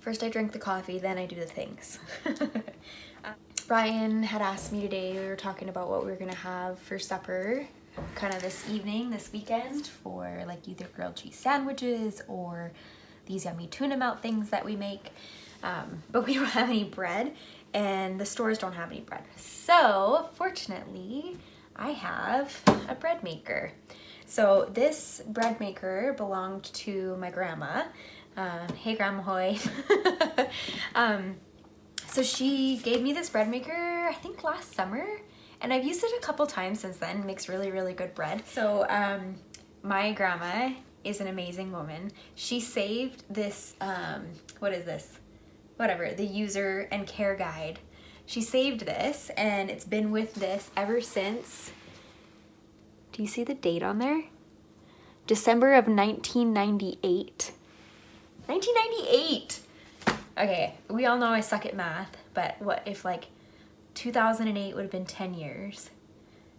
First I drink the coffee, then I do the things. Brian had asked me today, we were talking about what we were gonna have for supper kind of this evening, this weekend, for like either grilled cheese sandwiches or these yummy tuna melt things that we make. But we don't have any bread and the stores don't have any bread. So fortunately, I have a bread maker. So this bread maker belonged to my grandma. Hey Grandma Hoy. So she gave me this bread maker, I think last summer, and I've used it a couple times since then. It makes really, really good bread. So my grandma is an amazing woman. She saved this, what is this? Whatever, the user and care guide. She saved this and it's been with this ever since, do you see the date on there? December of 1998. 1998! Okay, we all know I suck at math, but what if like 2008 would have been 10 years,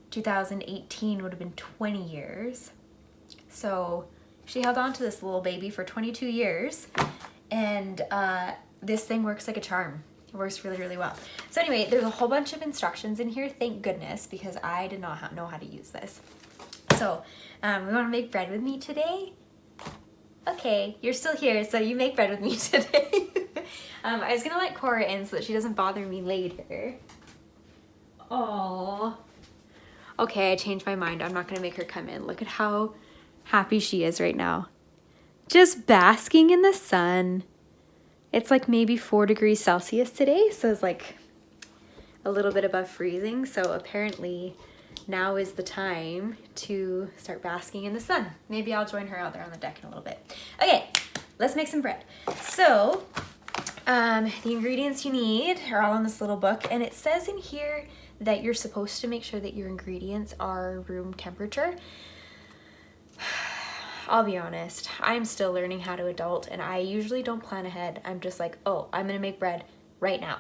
2018 would have been 20 years. So she held on to this little baby for 22 years, and this thing works like a charm. It works really, really well. So anyway, there's a whole bunch of instructions in here, thank goodness, because I did not know how to use this. So we want to make bread with me today? Okay, you're still here, so you make bread with me today. I was gonna let Cora in so that she doesn't bother me later. Oh. Okay, I changed my mind. I'm not gonna make her come in. Look at how happy she is right now. Just basking in the sun. It's like maybe 4 degrees Celsius today, so it's like a little bit above freezing. So apparently now is the time to start basking in the sun. Maybe I'll join her out there on the deck in a little bit. Okay, let's make some bread. So the ingredients you need are all in this little book, and it says in here that you're supposed to make sure that your ingredients are room temperature. I'll be honest, I'm still learning how to adult, and I usually don't plan ahead. I'm just like, oh, I'm gonna make bread right now.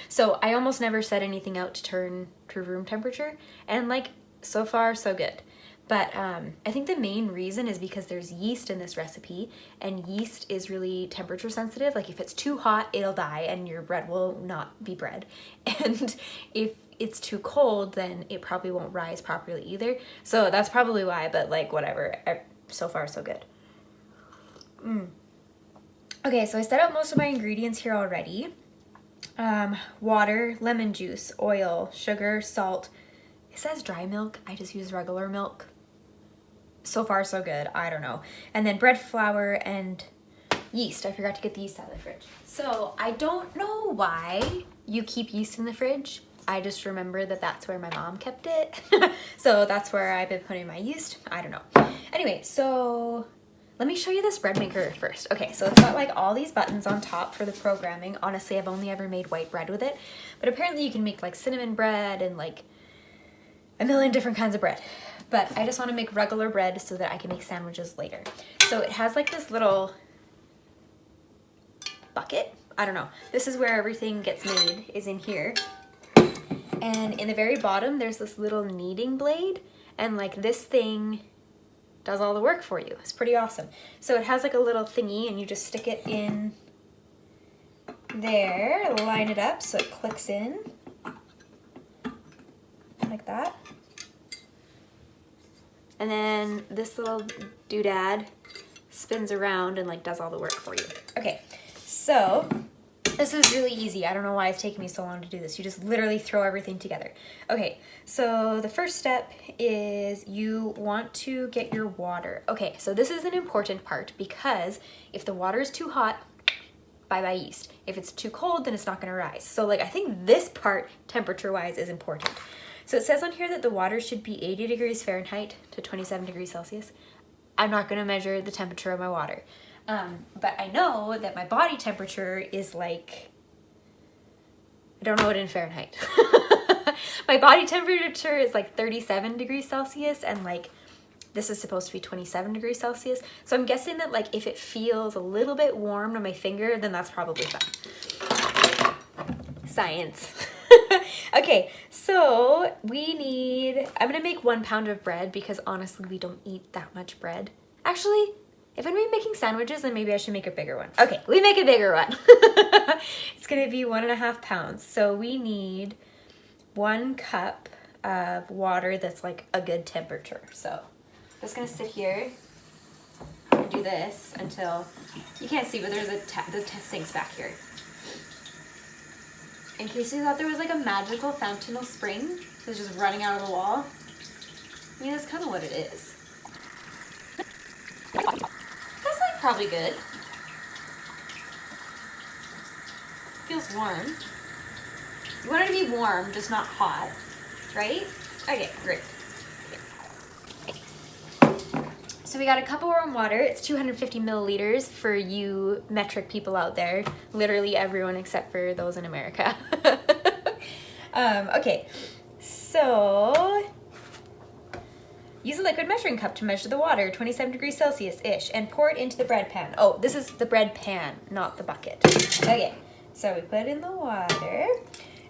So I almost never set anything out to turn to room temperature, and like so far so good. But I think the main reason is because there's yeast in this recipe, and yeast is really temperature sensitive. Like if it's too hot, it'll die and your bread will not be bread. And if it's too cold, then it probably won't rise properly either. So that's probably why, but like whatever, so far so good. Okay, so I set out most of my ingredients here already. Water, lemon juice, oil, sugar, salt. It says dry milk, I just use regular milk. So far so good, I don't know. And then bread flour and yeast. I forgot to get the yeast out of the fridge. So I don't know why you keep yeast in the fridge. I just remember that that's where my mom kept it. So that's where I've been putting my yeast. I don't know. Anyway, so let me show you this bread maker first. Okay, so it's got like all these buttons on top for the programming. Honestly, I've only ever made white bread with it, but apparently you can make like cinnamon bread and like a million different kinds of bread. But I just want to make regular bread so that I can make sandwiches later. So it has like this little bucket. I don't know. This is where everything gets made, is in here. And in the very bottom, there's this little kneading blade. And like this thing does all the work for you. It's pretty awesome. So it has like a little thingy and you just stick it in there, line it up so it clicks in. Like that. And then this little doodad spins around and like does all the work for you. Okay, so this is really easy. I don't know why it's taking me so long to do this. You just literally throw everything together. Okay, so the first step is you want to get your water. Okay, so this is an important part because if the water is too hot, bye-bye yeast. If it's too cold, then it's not gonna rise. So like I think this part, temperature-wise, is important. So it says on here that the water should be 80 degrees Fahrenheit to 27 degrees Celsius. I'm not gonna measure the temperature of my water. But I know that my body temperature is like, I don't know it in Fahrenheit. My body temperature is like 37 degrees Celsius, and like this is supposed to be 27 degrees Celsius. So I'm guessing that like if it feels a little bit warm on my finger, then that's probably fine. Science. Okay, so we need, I'm gonna make 1 pound of bread because honestly we don't eat that much bread. Actually, If I'm gonna be making sandwiches, then maybe I should make a bigger one. Okay, we make a bigger one. It's gonna be 1.5 pounds. So we need 1 cup of water that's like a good temperature. So I'm just gonna sit here and do this until, you can't see, but there's the sink's back here. In case you thought there was like a magical fountain spring that's just running out of the wall. I mean, that's kind of what it is. That's like probably good. Feels warm. You want it to be warm, just not hot, right? Okay, great. So we got a cup of warm water. It's 250 milliliters for you metric people out there. Literally everyone except for those in America. Okay, so use a liquid measuring cup to measure the water, 27 degrees Celsius-ish, and pour it into the bread pan. Oh, this is the bread pan, not the bucket. Okay, so we put in the water,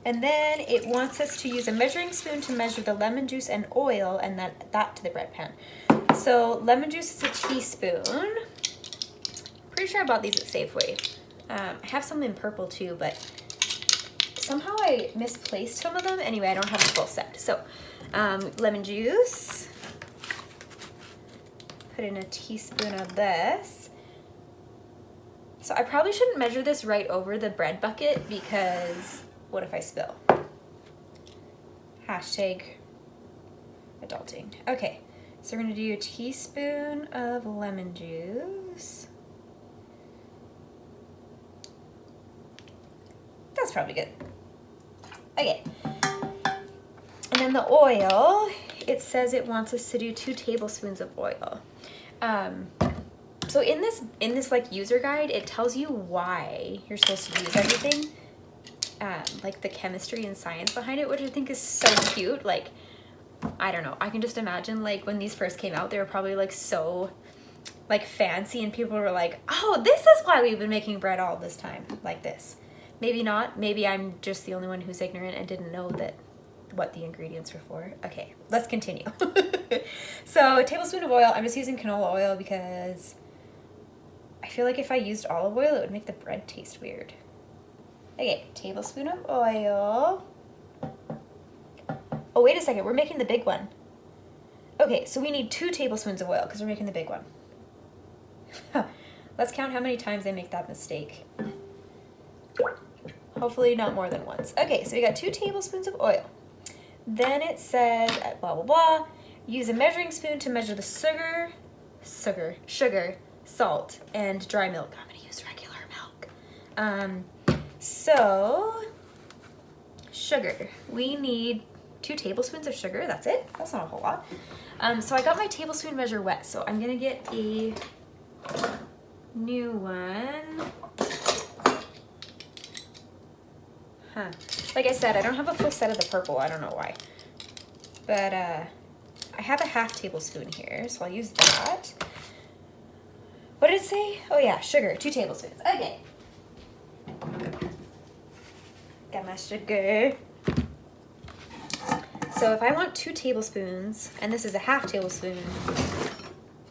and then it wants us to use a measuring spoon to measure the lemon juice and oil, and that to the bread pan. So lemon juice is a teaspoon. Pretty sure I bought these at Safeway. I have some in purple too, but somehow I misplaced some of them. Anyway, I don't have a full set. So lemon juice. Put in a teaspoon of this. So I probably shouldn't measure this right over the bread bucket because what if I spill? Hashtag adulting. Okay, so we're gonna do a teaspoon of lemon juice. That's probably good. Okay. And then the oil, it says it wants us to do 2 tablespoons of oil. So in this like user guide, it tells you why you're supposed to use everything, like the chemistry and science behind it, which I think is so cute. Like, I don't know, I can just imagine like when these first came out, they were probably like so like fancy, and people were like, oh, this is why we've been making bread all this time like this. Maybe not. Maybe I'm just the only one who's ignorant and didn't know that what the ingredients were for. Okay, let's continue. So a tablespoon of oil. I'm just using canola oil because I feel like if I used olive oil, it would make the bread taste weird. Okay, tablespoon of oil. Oh, wait a second. We're making the big one. Okay, so we need 2 tablespoons of oil because we're making the big one. Let's count how many times I make that mistake. Hopefully not more than once. Okay, so we got 2 tablespoons of oil. Then it says, blah, blah, blah, use a measuring spoon to measure the sugar, salt, and dry milk. I'm gonna use regular milk. So, sugar. We need 2 tablespoons of sugar, that's it. That's not a whole lot. So I got my tablespoon measure wet, so I'm gonna get a new one. Like I said, I don't have a full set of the purple. I don't know why. But I have a half tablespoon here, so I'll use that. What did it say? Oh yeah, sugar, 2 tablespoons. Okay. Got my sugar. So if I want 2 tablespoons, and this is a half tablespoon,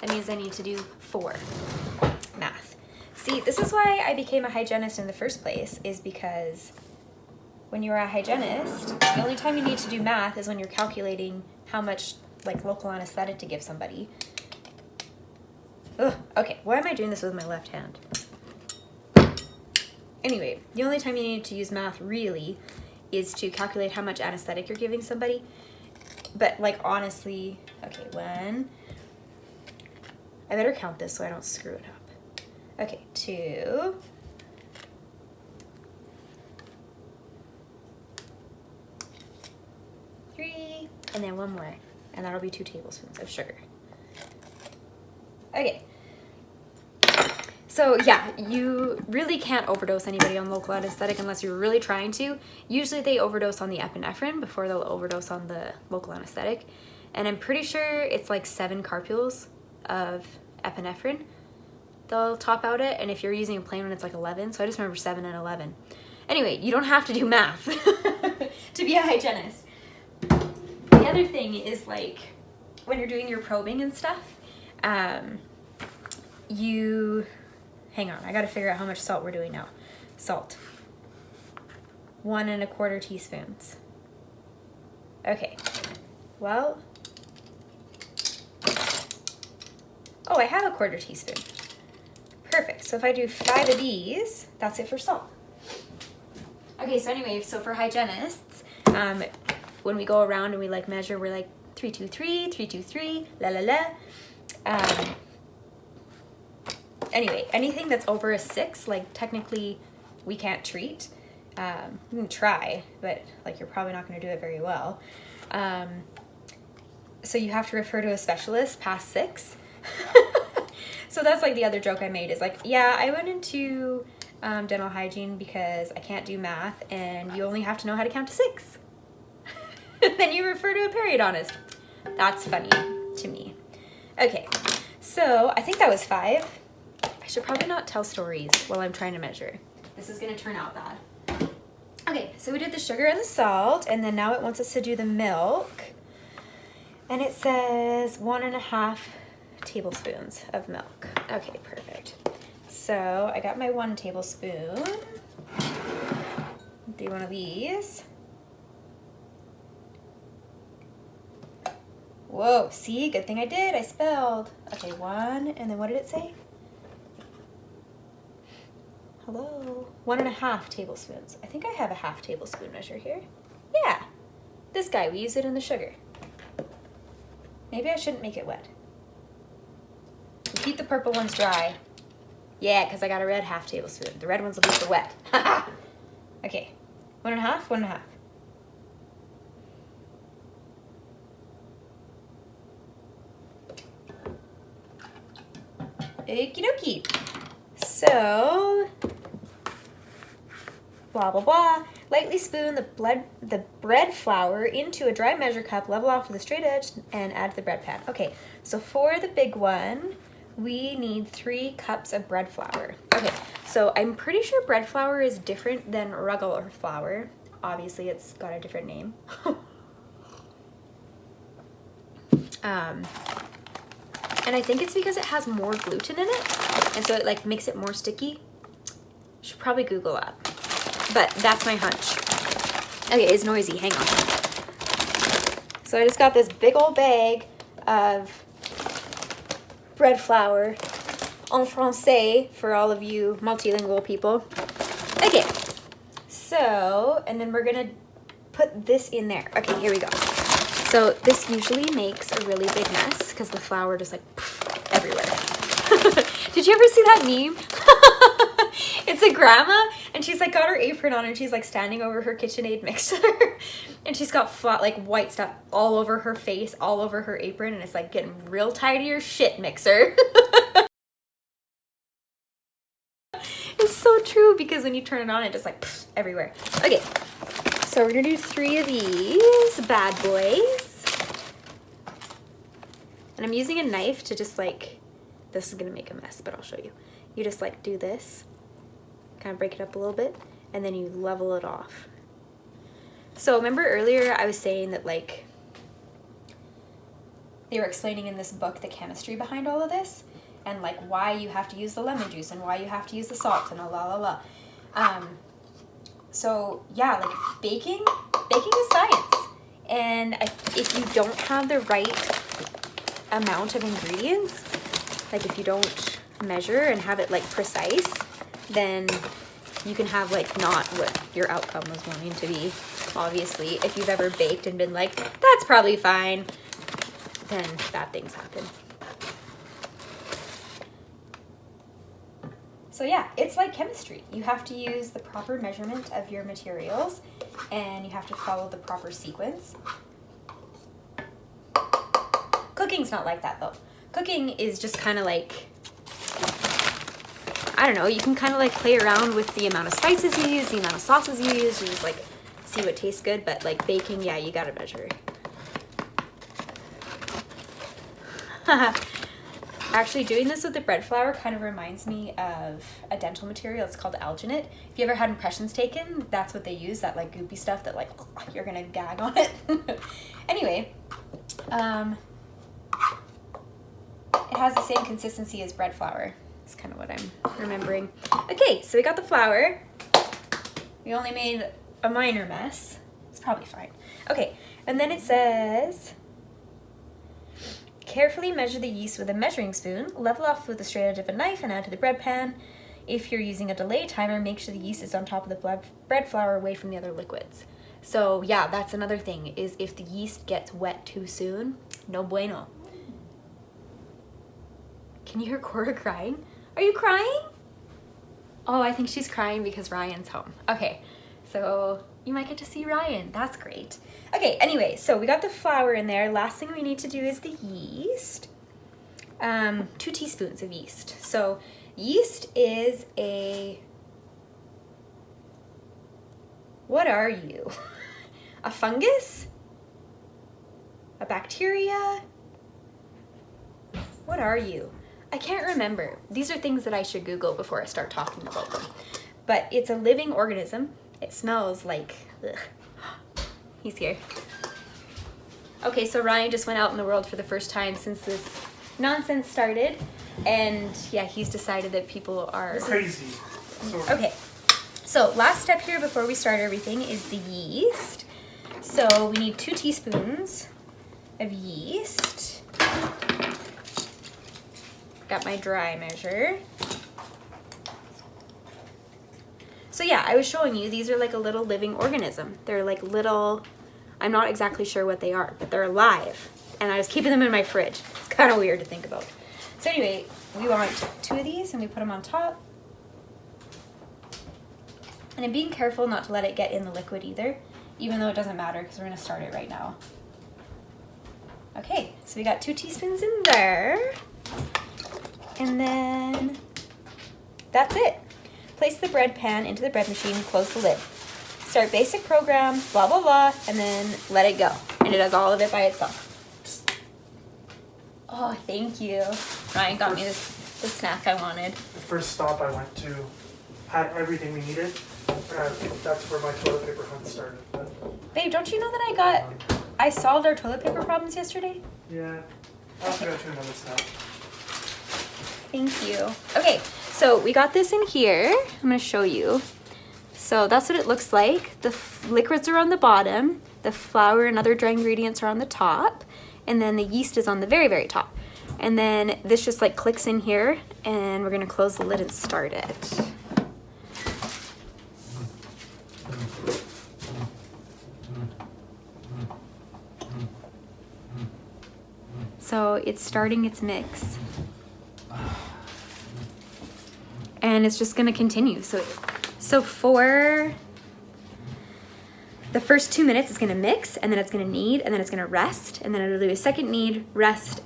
that means I need to do 4. Math. See, this is why I became a hygienist in the first place, is because when you're a hygienist, the only time you need to do math is when you're calculating how much like local anesthetic to give somebody. Ugh, okay, why am I doing this with my left hand? Anyway, the only time you need to use math really is to calculate how much anesthetic you're giving somebody. But like honestly, okay, 1. I better count this so I don't screw it up. Okay, 2. 3, and then 1 more, and that'll be 2 tablespoons of sugar. Okay. So yeah, you really can't overdose anybody on local anesthetic unless you're really trying to. Usually they overdose on the epinephrine before they'll overdose on the local anesthetic. And I'm pretty sure it's like 7 carpules of epinephrine they'll top out it, and if you're using a plain one, it's like 11. So I just remember 7 and 11. Anyway, you don't have to do math to be a hygienist. The other thing is like when you're doing your probing and stuff, hang on, I gotta figure out how much salt we're doing now. Salt. 1 1/4 teaspoons. Okay, well, oh, I have a 1/4 teaspoon. Perfect, so if I do 5 of these, that's it for salt. Okay, so anyway, so for hygienists, when we go around and we like measure, we're like 323, 323, la la la. Anyway, anything that's over a 6, like technically we can't treat. You can try, but like you're probably not going to do it very well. So you have to refer to a specialist past 6. So that's like the other joke I made is like, yeah, I went into dental hygiene because I can't do math and you only have to know how to count to 6. Then you refer to a periodontist. That's funny to me. Okay, so I think that was 5. I should probably not tell stories while I'm trying to measure. This is gonna turn out bad. Okay, so we did the sugar and the salt, and then now it wants us to do the milk. And it says 1 1/2 tablespoons of milk. Okay, perfect. So I got my 1 tablespoon. Do one of these. Whoa, see, good thing I did, I spelled. Okay, 1, and then what did it say? Hello, 1 1/2 tablespoons. I think I have a 1/2 tablespoon measure here. Yeah, this guy, we use it in the sugar. Maybe I shouldn't make it wet. We keep the purple ones dry. Yeah, because I got a red 1/2 tablespoon. The red ones will be for wet. Haha. Okay, 1 1/2, 1 1/2. Okie dokie. So, blah, blah, blah. Lightly spoon the bread flour into a dry measure cup, level off with a straight edge, and add to the bread pan. Okay, so for the big one, we need 3 cups of bread flour. Okay, so I'm pretty sure bread flour is different than regular flour. Obviously, it's got a different name. And I think it's because it has more gluten in it, and so it like makes it more sticky. Should probably Google that, but that's my hunch. Okay, it's noisy, hang on. So I just got this big old bag of bread flour en français for all of you multilingual people. Okay, so, and then we're gonna put this in there. Okay, here we go. So this usually makes a really big mess because the flour just like everywhere. Did you ever see that meme? It's a grandma and she's like got her apron on and she's like standing over her KitchenAid mixer and she's got flat like white stuff all over her face, all over her apron, and it's like getting real tired of your shit, mixer. It's so true because when you turn it on it just like everywhere. Okay. So we're gonna do 3 of these bad boys. And I'm using a knife to just like, this is gonna make a mess, but I'll show you. You just like do this, kind of break it up a little bit, and then you level it off. So remember earlier I was saying that like, they were explaining in this book the chemistry behind all of this, and like why you have to use the lemon juice and why you have to use the salt and la la la. So yeah, like baking is science. And if you don't have the right amount of ingredients, like if you don't measure and have it like precise, then you can have like not what your outcome was wanting to be. Obviously, if you've ever baked and been like, that's probably fine, then bad things happen. So yeah, it's like chemistry. You have to use the proper measurement of your materials and you have to follow the proper sequence. Cooking's not like that though. Cooking is just kind of like, I don't know, you can kind of like play around with the amount of spices you use, the amount of sauces you use, you just like see what tastes good, but like baking, yeah, you gotta measure. Actually, doing this with the bread flour kind of reminds me of a dental material. It's called alginate. If you ever had impressions taken, that's what they use, that like goopy stuff that like you're gonna gag on it. Anyway, It has the same consistency as bread flour. That's kind of what I'm remembering. Okay, so we got the flour. We only made a minor mess. It's probably fine. Okay, and then it says, carefully measure the yeast with a measuring spoon, level off with the straight edge of a knife and add to the bread pan. If you're using a delay timer, make sure the yeast is on top of the bread flour away from the other liquids. So yeah, that's another thing, is if the yeast gets wet too soon, no bueno. Can you hear Cora crying? Are you crying? Oh, I think she's crying because Ryan's home. Okay, so you might get to see Ryan. That's great. Okay, anyway, so we got the flour in there. Last thing we need to do is the yeast. 2 teaspoons of yeast. So yeast is a... What are you? A fungus? A bacteria? What are you? I can't remember. These are things that I should Google before I start talking about them. But it's a living organism. It smells like... Ugh. He's here. Okay, so Ryan just went out in the world for the first time since this nonsense started. And yeah, he's decided that people are... Crazy. Sort of. Okay. So last step here before we start everything is the yeast. So we need 2 teaspoons of yeast. Got my dry measure. So yeah, I was showing you, these are like a little living organism. They're like little, I'm not exactly sure what they are, but they're alive. And I was keeping them in my fridge. It's kind of weird to think about. So anyway, we want 2 of these and we put them on top. And I'm being careful not to let it get in the liquid either, even though it doesn't matter because we're gonna start it right now. Okay, so we got 2 teaspoons in there. And then that's it. Place the bread pan into the bread machine, close the lid. Start basic program, blah, blah, blah, and then let it go. And it does all of it by itself. Oh, thank you. Ryan got me the snack I wanted. The first stop I went to had everything we needed. That's where my toilet paper hunt started. But Babe, don't you know that I solved our toilet paper problems yesterday? yeah, I also got you another snack. Thank you. Okay, so we got this in here. I'm gonna show you. So that's what it looks like. The liquids are on the bottom, the flour and other dry ingredients are on the top, and then the yeast is on the very, very top. And then this just like clicks in here, and we're gonna close the lid and start it. So it's starting its mix. And it's just gonna continue. So for the first 2 minutes, it's gonna mix, and then it's gonna knead, and then it's gonna rest, and then it'll do a second knead, rise,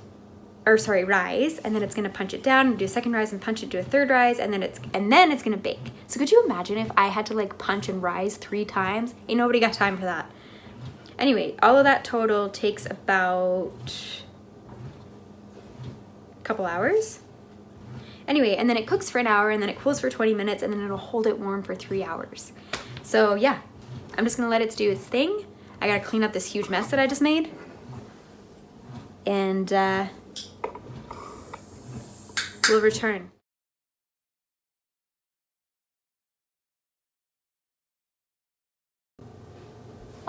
and then it's gonna punch it down, and do a second rise, and punch it, do a third rise, and then it's gonna bake. So could you imagine if I had to like punch and rise 3 times? Ain't nobody got time for that. Anyway, all of that total takes about a couple hours. Anyway, and then it cooks for an hour, and then it cools for 20 minutes, and then it'll hold it warm for 3 hours. So yeah, I'm just gonna let it do its thing. I gotta clean up this huge mess that I just made. And we'll return.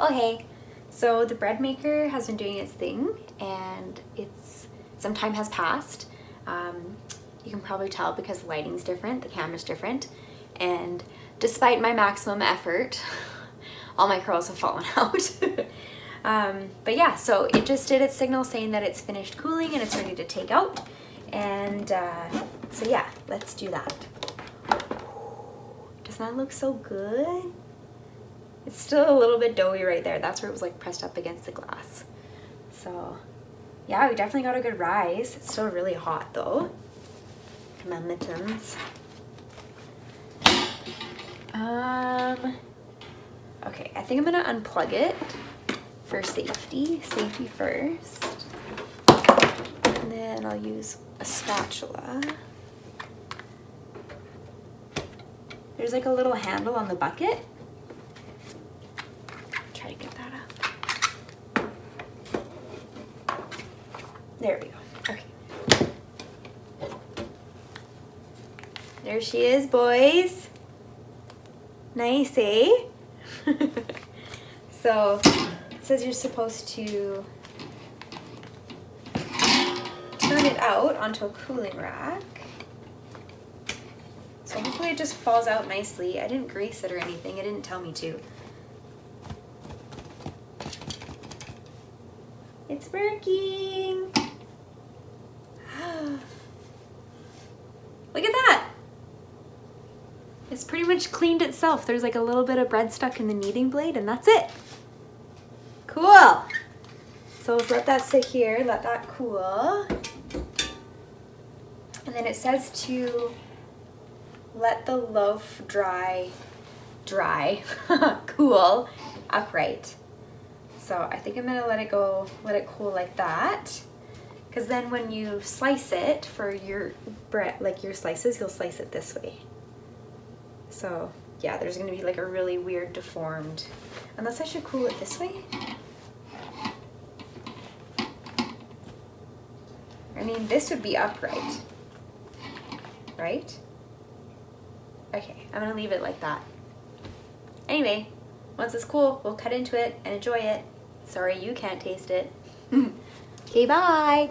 Okay, so the bread maker has been doing its thing, and some time has passed. You can probably tell because the lighting's different, the camera's different, and despite my maximum effort, all my curls have fallen out. But yeah, so it just did its signal saying that it's finished cooling and it's ready to take out. And so yeah, let's do that. Doesn't that look so good? It's still a little bit doughy right there. That's where it was like pressed up against the glass. So yeah, we definitely got a good rise. It's still really hot though. My mittens. Okay, I think I'm gonna unplug it for safety first. And then I'll use a spatula. There's like a little handle on the bucket. Try to get that up. There we go. Okay. There she is, boys. Nice, eh? So it says you're supposed to turn it out onto a cooling rack. So hopefully it just falls out nicely. I didn't grease it or anything. It didn't tell me to. It's working. Look at that. It's pretty much cleaned itself. There's like a little bit of bread stuck in the kneading blade and that's it. Cool. So let's let that sit here, let that cool. And then it says to let the loaf dry, cool, upright. So I think I'm gonna let it go, let it cool like that. Because then when you slice it for your bread, like your slices, you'll slice it this way. So yeah, there's gonna be like a really weird deformed, unless I should cool it this way. I mean, this would be upright, right? Okay, I'm gonna leave it like that. Anyway, once it's cool, we'll cut into it and enjoy it. Sorry you can't taste it. Okay, bye.